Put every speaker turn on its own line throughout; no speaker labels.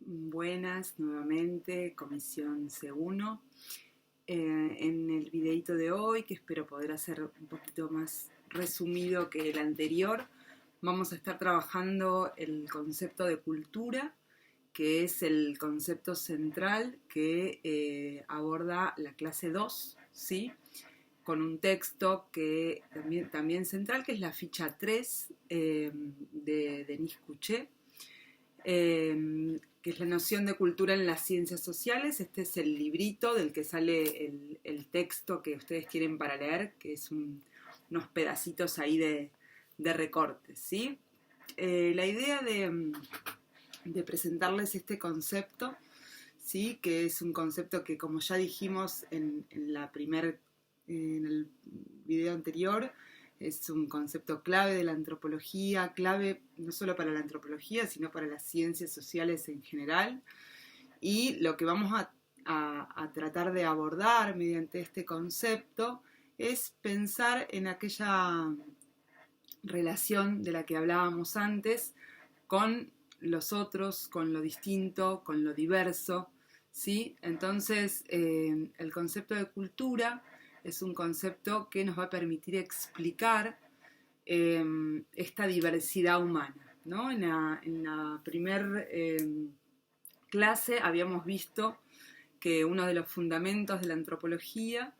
Buenas, nuevamente, Comisión C1. En el videito de hoy, que espero poder hacer un poquito más resumido que el anterior, vamos a estar trabajando el concepto de cultura, que es el concepto central que aborda la clase 2, ¿sí? Con un texto que también central, que es la ficha 3 de Denis Couché, que es la noción de cultura en las ciencias sociales. Este es el librito del que sale el texto que ustedes quieren para leer, que es unos pedacitos ahí de recortes, ¿sí? La idea de presentarles este concepto, ¿sí? Que es un concepto que, como ya dijimos en el video anterior, es un concepto clave de la antropología, clave no solo para la antropología, sino para las ciencias sociales en general. Y lo que vamos a tratar de abordar mediante este concepto es pensar en aquella relación de la que hablábamos antes con los otros, con lo distinto, con lo diverso, ¿sí? Entonces, el concepto de cultura es un concepto que nos va a permitir explicar esta diversidad humana, ¿no? En la primer clase habíamos visto que uno de los fundamentos de la antropología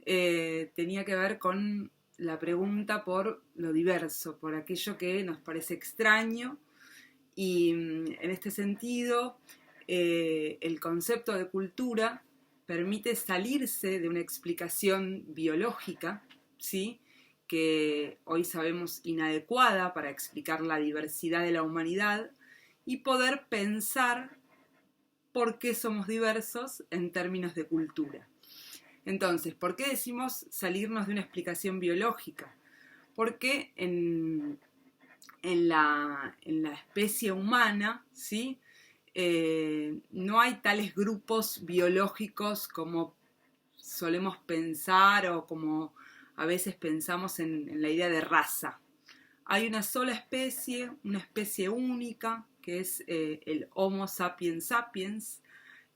tenía que ver con la pregunta por lo diverso, por aquello que nos parece extraño, y en este sentido el concepto de cultura permite salirse de una explicación biológica, ¿sí? Que hoy sabemos inadecuada para explicar la diversidad de la humanidad, y poder pensar por qué somos diversos en términos de cultura. Entonces, ¿por qué decimos salirnos de una explicación biológica? Porque en la especie humana, ¿sí? No hay tales grupos biológicos como solemos pensar o como a veces pensamos en la idea de raza. Hay una sola especie, una especie única, que es el Homo sapiens sapiens,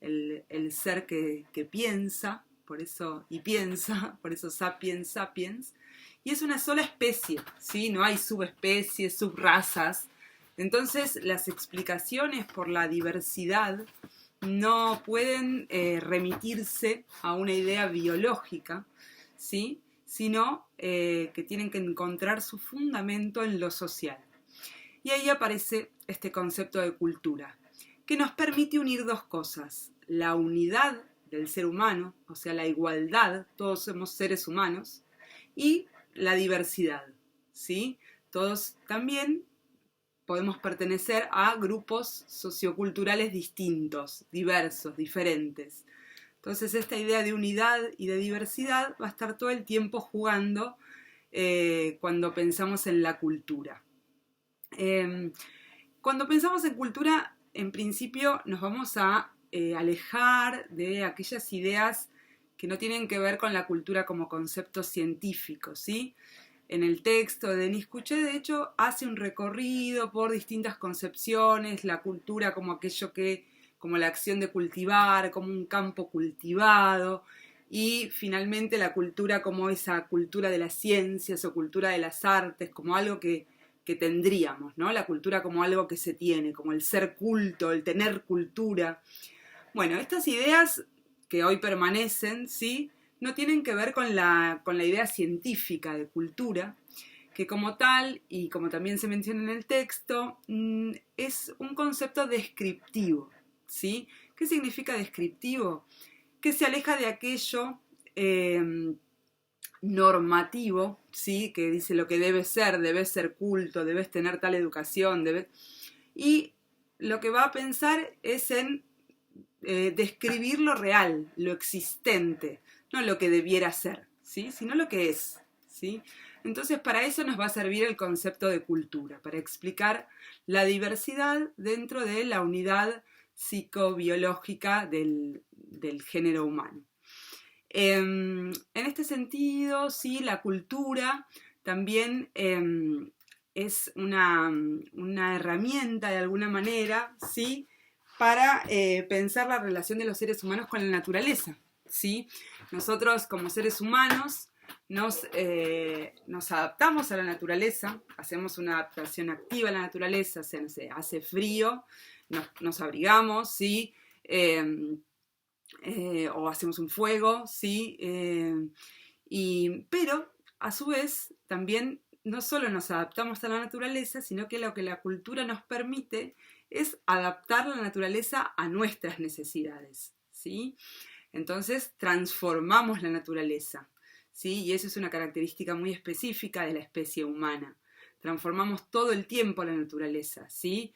el ser que piensa, por eso, y piensa, por eso sapiens sapiens, y es una sola especie, ¿sí? No hay subespecies, subrazas. Entonces, las explicaciones por la diversidad no pueden remitirse a una idea biológica, ¿sí? Sino que tienen que encontrar su fundamento en lo social. Y ahí aparece este concepto de cultura, que nos permite unir dos cosas: la unidad del ser humano, o sea, la igualdad, todos somos seres humanos, y la diversidad, ¿sí? Todos también podemos pertenecer a grupos socioculturales distintos, diversos, diferentes. Entonces, esta idea de unidad y de diversidad va a estar todo el tiempo jugando cuando pensamos en la cultura. Cuando pensamos en cultura, en principio nos vamos a alejar de aquellas ideas que no tienen que ver con la cultura como concepto científico, ¿sí? En el texto de Denis Couché, de hecho, hace un recorrido por distintas concepciones, la cultura como aquello que, como la acción de cultivar, como un campo cultivado, y finalmente la cultura como esa cultura de las ciencias o cultura de las artes, como algo que tendríamos, ¿no? La cultura como algo que se tiene, como el ser culto, el tener cultura. Bueno, estas ideas que hoy permanecen, ¿sí? No tienen que ver con la idea científica de cultura, que como tal, y como también se menciona en el texto, es un concepto descriptivo, ¿sí? ¿Qué significa descriptivo? Que se aleja de aquello normativo, ¿sí? Que dice lo que debes ser culto, debes tener tal educación, y lo que va a pensar es en describir lo real, lo existente, no lo que debiera ser, ¿sí? Sino lo que es, ¿sí? Entonces, para eso nos va a servir el concepto de cultura, para explicar la diversidad dentro de la unidad psicobiológica del género humano. En este sentido, sí, la cultura también es una herramienta de alguna manera, ¿sí? para pensar la relación de los seres humanos con la naturaleza, ¿sí? Nosotros como seres humanos nos adaptamos a la naturaleza, hacemos una adaptación activa a la naturaleza, o sea, no sé, hace frío, nos abrigamos, ¿sí? O hacemos un fuego, ¿sí? Pero, a su vez, también no solo nos adaptamos a la naturaleza, sino que lo que la cultura nos permite es adaptar la naturaleza a nuestras necesidades, ¿sí? Entonces, transformamos la naturaleza, ¿sí? Y eso es una característica muy específica de la especie humana. Transformamos todo el tiempo la naturaleza, ¿sí?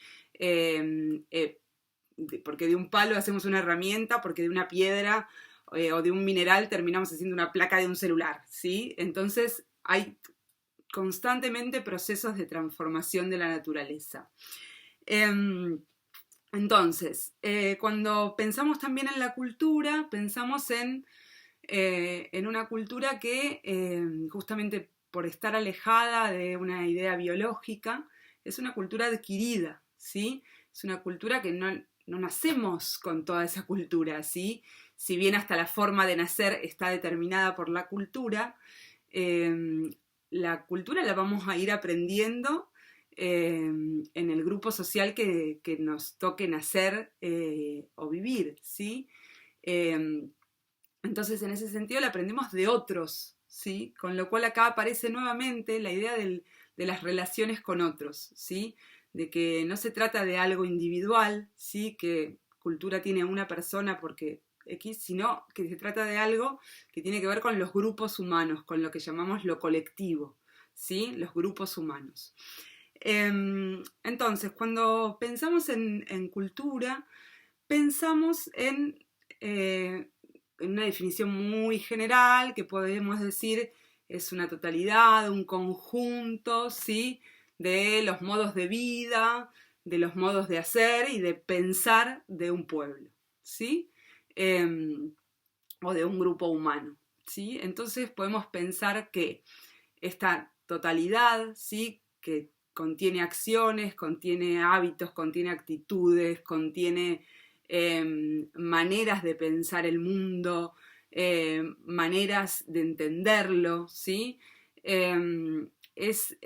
Porque de un palo hacemos una herramienta, porque de una piedra o de un mineral terminamos haciendo una placa de un celular, ¿sí? Entonces hay constantemente procesos de transformación de la naturaleza. Entonces, cuando pensamos también en la cultura, pensamos en una cultura que justamente por estar alejada de una idea biológica, es una cultura adquirida, ¿sí? Es una cultura que no nacemos con toda esa cultura, ¿sí? Si bien hasta la forma de nacer está determinada por la cultura la vamos a ir aprendiendo en el grupo social que nos toque nacer o vivir, ¿sí? Entonces, en ese sentido, la aprendemos de otros, ¿sí? Con lo cual acá aparece nuevamente la idea de las relaciones con otros, ¿sí? De que no se trata de algo individual, ¿sí? Que cultura tiene una persona porque X, sino que se trata de algo que tiene que ver con los grupos humanos, con lo que llamamos lo colectivo, ¿sí? Los grupos humanos. Entonces, cuando pensamos en cultura, pensamos en una definición muy general que podemos decir es una totalidad, un conjunto, ¿sí? De los modos de vida, de los modos de hacer y de pensar de un pueblo, ¿sí? O de un grupo humano, ¿sí? Entonces podemos pensar que esta totalidad, ¿sí? Que contiene acciones, contiene hábitos, contiene actitudes, contiene maneras de pensar el mundo, maneras de entenderlo, ¿sí? Es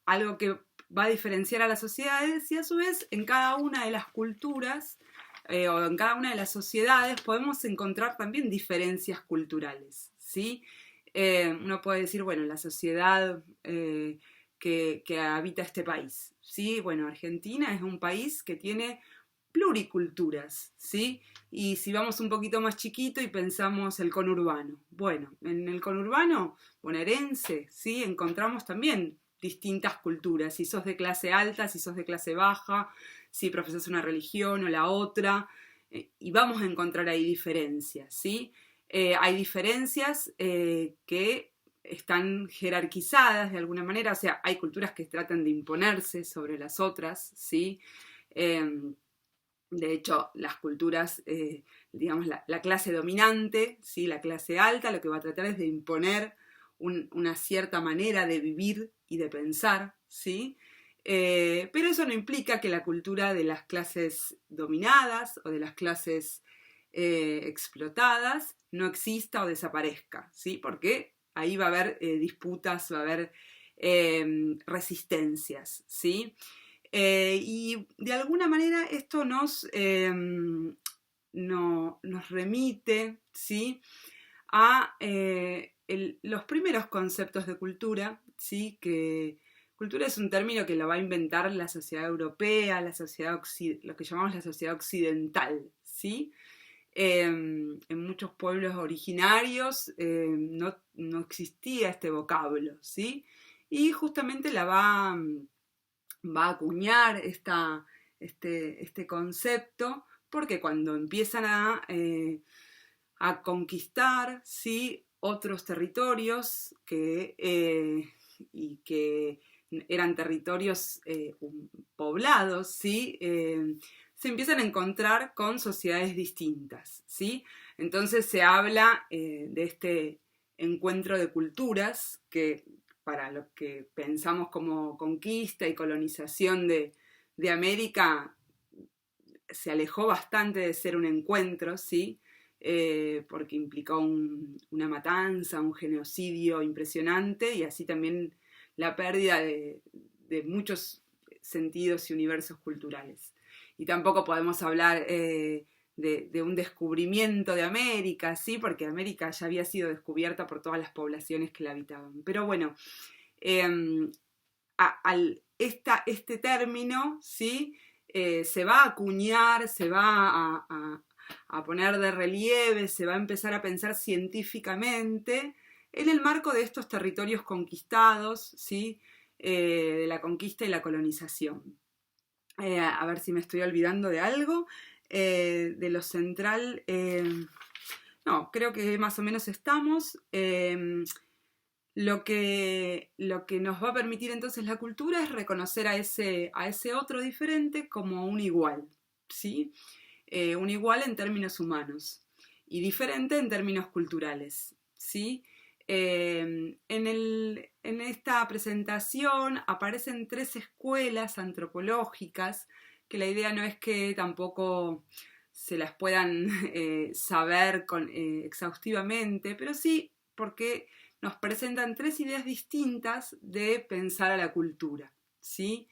algo que va a diferenciar a las sociedades y a su vez en cada una de las culturas o en cada una de las sociedades podemos encontrar también diferencias culturales, ¿sí? Uno puede decir, bueno, la sociedad que habita este país, ¿sí? Bueno, Argentina es un país que tiene pluriculturas, ¿sí? Y si vamos un poquito más chiquito y pensamos el conurbano, bueno, en el conurbano bonaerense, ¿sí? Encontramos también distintas culturas, si sos de clase alta, si sos de clase baja, si profesas una religión o la otra, y vamos a encontrar ahí diferencias, ¿sí? Hay diferencias que están jerarquizadas de alguna manera, o sea, hay culturas que tratan de imponerse sobre las otras, ¿sí? De hecho, las culturas, digamos, la clase dominante, ¿sí? La clase alta, lo que va a tratar es de imponer una cierta manera de vivir y de pensar, ¿sí? Pero eso no implica que la cultura de las clases dominadas o de las clases explotadas no exista o desaparezca, ¿sí? Porque ahí va a haber disputas, va a haber resistencias, ¿sí? Y de alguna manera esto nos remite, ¿sí? A los primeros conceptos de cultura, ¿sí? Que cultura es un término que lo va a inventar la sociedad europea, lo que llamamos la sociedad occidental, ¿sí? En muchos pueblos originarios no existía este vocablo, ¿sí? Y justamente va a acuñar este concepto porque cuando empiezan a conquistar, ¿sí? Otros territorios y que eran territorios poblados, ¿sí? Se empiezan a encontrar con sociedades distintas, ¿sí? Entonces se habla de este encuentro de culturas que para lo que pensamos como conquista y colonización de América se alejó bastante de ser un encuentro, ¿sí? Porque implicó una matanza, un genocidio impresionante y así también la pérdida de muchos sentidos y universos culturales. Y tampoco podemos hablar de un descubrimiento de América, ¿sí? Porque América ya había sido descubierta por todas las poblaciones que la habitaban. Pero bueno, este término, ¿sí? Se va a acuñar, se va a poner de relieve, se va a empezar a pensar científicamente en el marco de estos territorios conquistados, ¿sí? De la conquista y la colonización. A ver si me estoy olvidando de algo. De lo central, no, creo que más o menos estamos. Lo que nos va a permitir entonces la cultura es reconocer a ese otro diferente como un igual, ¿sí? Un igual en términos humanos y diferente en términos culturales, ¿sí? En esta presentación aparecen 3 escuelas antropológicas, que la idea no es que tampoco se las puedan saber exhaustivamente, pero sí porque nos presentan 3 ideas distintas de pensar a la cultura, ¿sí?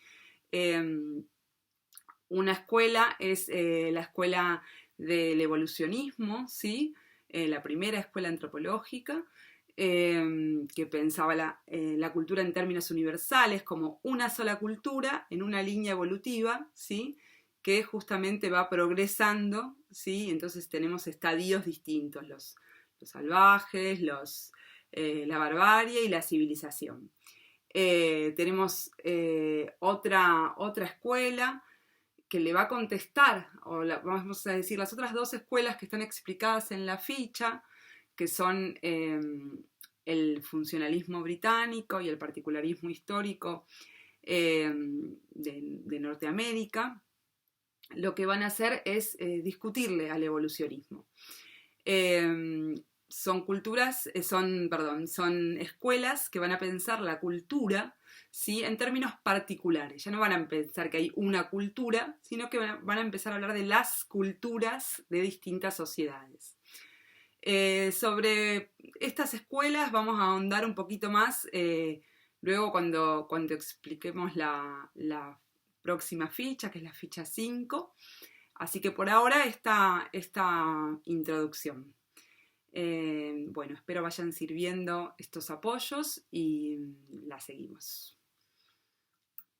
Una escuela es la escuela del evolucionismo, ¿sí? La primera escuela antropológica, que pensaba la cultura en términos universales, como una sola cultura en una línea evolutiva, ¿sí? Que justamente va progresando, ¿sí? Entonces tenemos estadios distintos, los salvajes, la barbarie y la civilización. Tenemos otra escuela que le va a contestar, vamos a decir, las otras 2 escuelas que están explicadas en la ficha, que son el funcionalismo británico y el particularismo histórico de Norteamérica, lo que van a hacer es discutirle al evolucionismo. Son escuelas que van a pensar la cultura, ¿sí? En términos particulares. Ya no van a pensar que hay una cultura, sino que van a empezar a hablar de las culturas de distintas sociedades. Sobre estas escuelas vamos a ahondar un poquito más luego cuando expliquemos la próxima ficha, que es la ficha 5. Así que por ahora esta introducción. Bueno, espero vayan sirviendo estos apoyos y la seguimos.